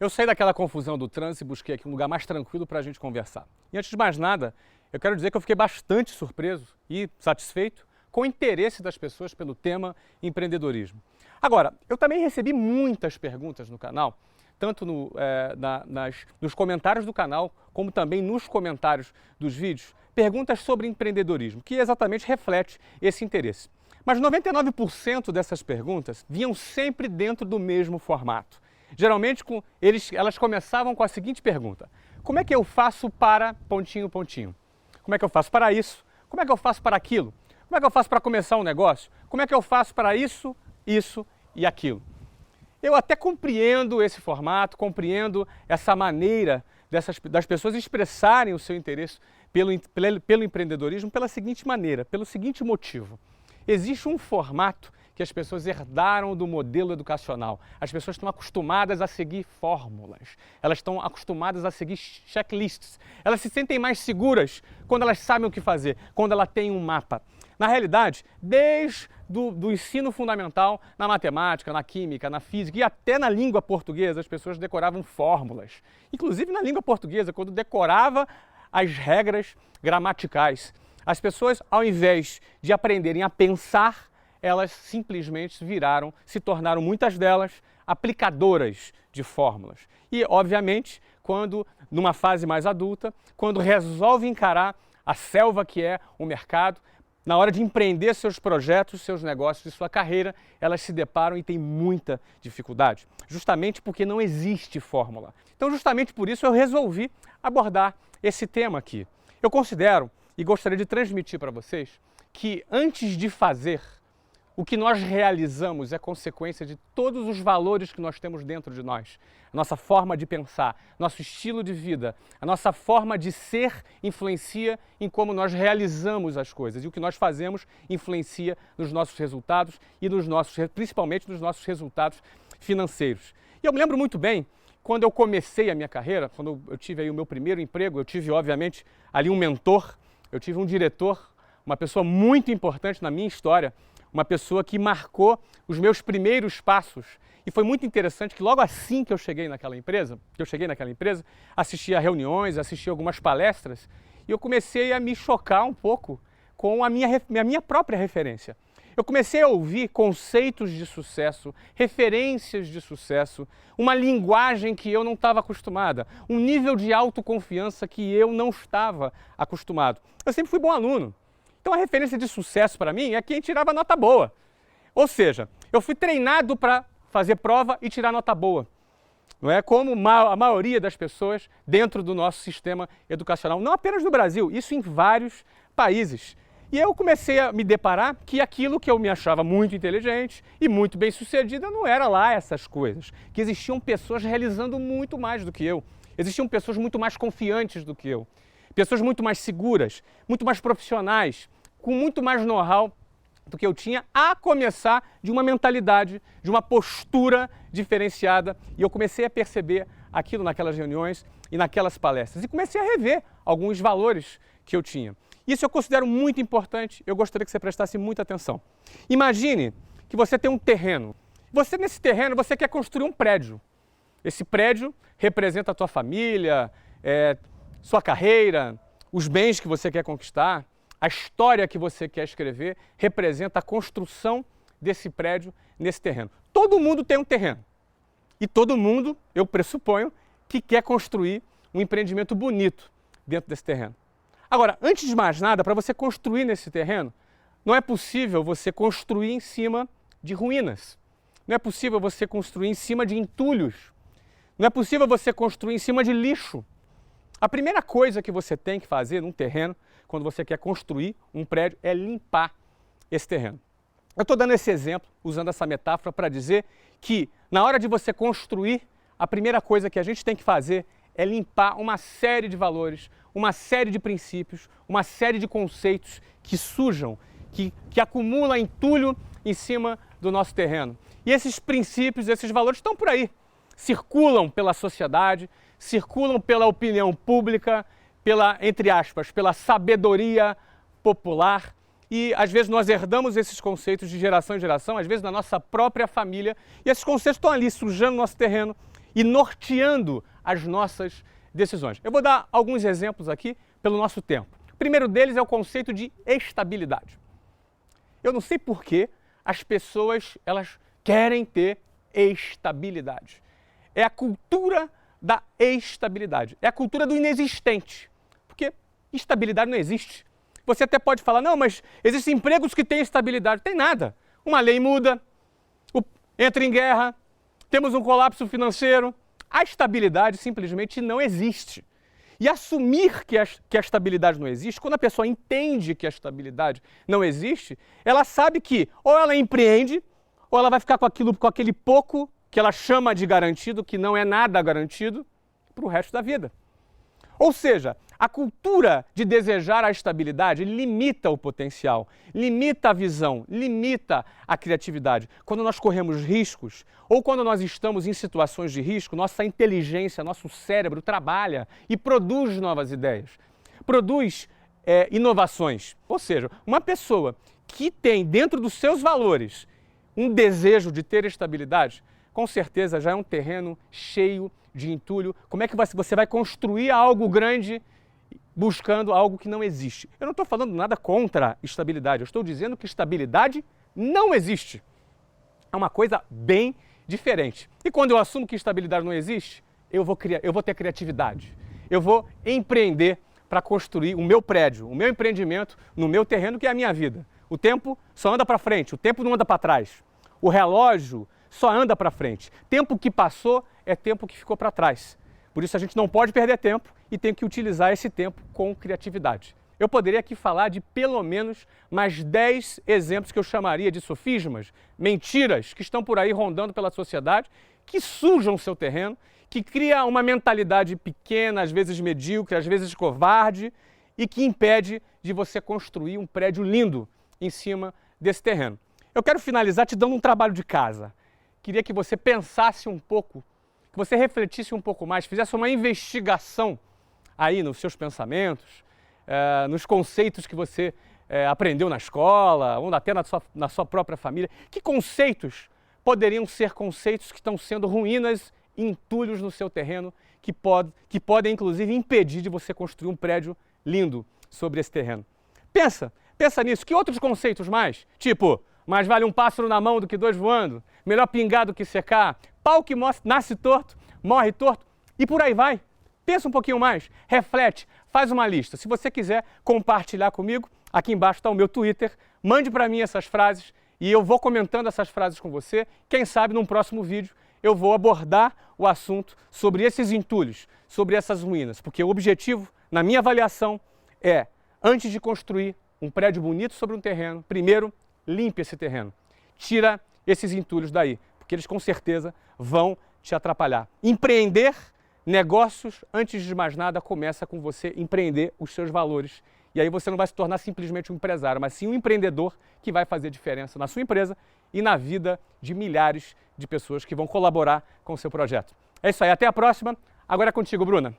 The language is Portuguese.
Eu saí daquela confusão do trânsito e busquei aqui um lugar mais tranquilo para a gente conversar. E antes de mais nada, eu quero dizer que eu fiquei bastante surpreso e satisfeito com o interesse das pessoas pelo tema empreendedorismo. Agora, eu também recebi muitas perguntas no canal, tanto nos comentários do canal, como também nos comentários dos vídeos, perguntas sobre empreendedorismo, que exatamente reflete esse interesse. Mas 99% dessas perguntas vinham sempre dentro do mesmo formato. Geralmente elas começavam com a seguinte pergunta: como é que eu faço para ... Como é que eu faço para isso? Como é que eu faço para aquilo? Como é que eu faço para começar um negócio? Como é que eu faço para isso, isso e aquilo? Eu até compreendo esse formato, compreendo essa maneira das pessoas expressarem o seu interesse pelo empreendedorismo pela seguinte maneira, pelo seguinte motivo. Existe um formato que as pessoas herdaram do modelo educacional. As pessoas estão acostumadas a seguir fórmulas, elas estão acostumadas a seguir checklists. Elas se sentem mais seguras quando elas sabem o que fazer, quando ela tem um mapa. Na realidade, desde do ensino fundamental, na matemática, na química, na física e até na língua portuguesa, as pessoas decoravam fórmulas. Inclusive na língua portuguesa, quando decorava as regras gramaticais. As pessoas, ao invés de aprenderem a pensar, elas simplesmente se tornaram muitas delas aplicadoras de fórmulas. E, obviamente, quando, numa fase mais adulta, quando resolve encarar a selva que é o mercado, na hora de empreender seus projetos, seus negócios e sua carreira, elas se deparam e têm muita dificuldade, justamente porque não existe fórmula. Então, justamente por isso, eu resolvi abordar esse tema aqui. Eu considero e gostaria de transmitir para vocês que antes de fazer, o que nós realizamos é consequência de todos os valores que nós temos dentro de nós. A nossa forma de pensar, nosso estilo de vida, a nossa forma de ser influencia em como nós realizamos as coisas. E o que nós fazemos influencia nos nossos resultados e principalmente nos nossos resultados financeiros. E eu me lembro muito bem, quando eu comecei a minha carreira, quando eu tive aí o meu primeiro emprego, eu tive, obviamente, ali um mentor, eu tive um diretor, uma pessoa muito importante na minha história, uma pessoa que marcou os meus primeiros passos. E foi muito interessante que logo assim que eu cheguei naquela empresa, assisti a reuniões, assisti algumas palestras, e eu comecei a me chocar um pouco com a minha própria referência. Eu comecei a ouvir conceitos de sucesso, referências de sucesso, uma linguagem que eu não estava acostumada, um nível de autoconfiança que eu não estava acostumado. Eu sempre fui bom aluno. Então a referência de sucesso para mim é quem tirava nota boa. Ou seja, eu fui treinado para fazer prova e tirar nota boa. Não é como a maioria das pessoas dentro do nosso sistema educacional, não apenas no Brasil, isso em vários países. E eu comecei a me deparar que aquilo que eu me achava muito inteligente e muito bem sucedida não era lá essas coisas. Que existiam pessoas realizando muito mais do que eu. Existiam pessoas muito mais confiantes do que eu. Pessoas muito mais seguras, muito mais profissionais, com muito mais know-how do que eu tinha, a começar de uma mentalidade, de uma postura diferenciada. E eu comecei a perceber aquilo naquelas reuniões e naquelas palestras. E comecei a rever alguns valores que eu tinha. Isso eu considero muito importante, eu gostaria que você prestasse muita atenção. Imagine que você tem um terreno. Nesse terreno, você quer construir um prédio. Esse prédio representa a tua família, sua carreira, os bens que você quer conquistar, a história que você quer escrever, representa a construção desse prédio nesse terreno. Todo mundo tem um terreno. E todo mundo, eu pressuponho, que quer construir um empreendimento bonito dentro desse terreno. Agora, antes de mais nada, para você construir nesse terreno, não é possível você construir em cima de ruínas. Não é possível você construir em cima de entulhos. Não é possível você construir em cima de lixo. A primeira coisa que você tem que fazer num terreno, quando você quer construir um prédio, é limpar esse terreno. Eu estou dando esse exemplo, usando essa metáfora, para dizer que na hora de você construir, a primeira coisa que a gente tem que fazer é limpar uma série de valores, uma série de princípios, uma série de conceitos que sujam, que acumulam entulho em cima do nosso terreno. E esses princípios, esses valores estão por aí, circulam pela sociedade, circulam pela opinião pública, entre aspas, pela sabedoria popular. E às vezes nós herdamos esses conceitos de geração em geração, às vezes na nossa própria família, e esses conceitos estão ali sujando nosso terreno e norteando as nossas decisões. Eu vou dar alguns exemplos aqui pelo nosso tempo. O primeiro deles é o conceito de estabilidade. Eu não sei por que as pessoas elas querem ter estabilidade. É a cultura da estabilidade, é a cultura do inexistente, porque estabilidade não existe. Você até pode falar, não, mas existem empregos que têm estabilidade. Tem nada. Uma lei muda, entra em guerra, temos um colapso financeiro. A estabilidade simplesmente não existe. E assumir que a estabilidade não existe, quando a pessoa entende que a estabilidade não existe, ela sabe que ou ela empreende, ou ela vai ficar com aquele pouco que ela chama de garantido, que não é nada garantido, para o resto da vida. Ou seja, a cultura de desejar a estabilidade limita o potencial, limita a visão, limita a criatividade. Quando nós corremos riscos ou quando nós estamos em situações de risco, nossa inteligência, nosso cérebro trabalha e produz novas ideias, produz inovações. Ou seja, uma pessoa que tem dentro dos seus valores um desejo de ter estabilidade, com certeza já é um terreno cheio de entulho. Como é que você vai construir algo grande buscando algo que não existe? Eu não estou falando nada contra estabilidade, eu estou dizendo que estabilidade não existe. É uma coisa bem diferente. E quando eu assumo que estabilidade não existe, eu vou ter criatividade. Eu vou empreender para construir o meu prédio, o meu empreendimento no meu terreno, que é a minha vida. O tempo só anda para frente, o tempo não anda para trás. O relógio só anda para frente. Tempo que passou é tempo que ficou para trás. Por isso a gente não pode perder tempo e tem que utilizar esse tempo com criatividade. Eu poderia aqui falar de pelo menos mais 10 exemplos que eu chamaria de sofismas, mentiras que estão por aí rondando pela sociedade, que sujam o seu terreno, que cria uma mentalidade pequena, às vezes medíocre, às vezes covarde, e que impede de você construir um prédio lindo em cima desse terreno. Eu quero finalizar te dando um trabalho de casa. Queria que você pensasse um pouco, que você refletisse um pouco mais, fizesse uma investigação aí nos seus pensamentos, nos conceitos que você aprendeu na escola, ou até na sua própria família. Que conceitos poderiam ser conceitos que estão sendo ruínas e entulhos no seu terreno, que podem inclusive impedir de você construir um prédio lindo sobre esse terreno? Pensa nisso. Que outros conceitos mais? Tipo, mais vale um pássaro na mão do que dois voando, melhor pingar do que secar, pau que nasce torto, morre torto, e por aí vai. Pensa um pouquinho mais, reflete, faz uma lista. Se você quiser compartilhar comigo, aqui embaixo está o meu Twitter, mande para mim essas frases e eu vou comentando essas frases com você. Quem sabe num próximo vídeo eu vou abordar o assunto sobre esses entulhos, sobre essas ruínas, porque o objetivo, na minha avaliação, é, antes de construir um prédio bonito sobre um terreno, primeiro, limpe esse terreno, tira esses entulhos daí, porque eles com certeza vão te atrapalhar. Empreender negócios, antes de mais nada, começa com você empreender os seus valores. E aí você não vai se tornar simplesmente um empresário, mas sim um empreendedor que vai fazer diferença na sua empresa e na vida de milhares de pessoas que vão colaborar com o seu projeto. É isso aí, até a próxima. Agora é contigo, Bruna.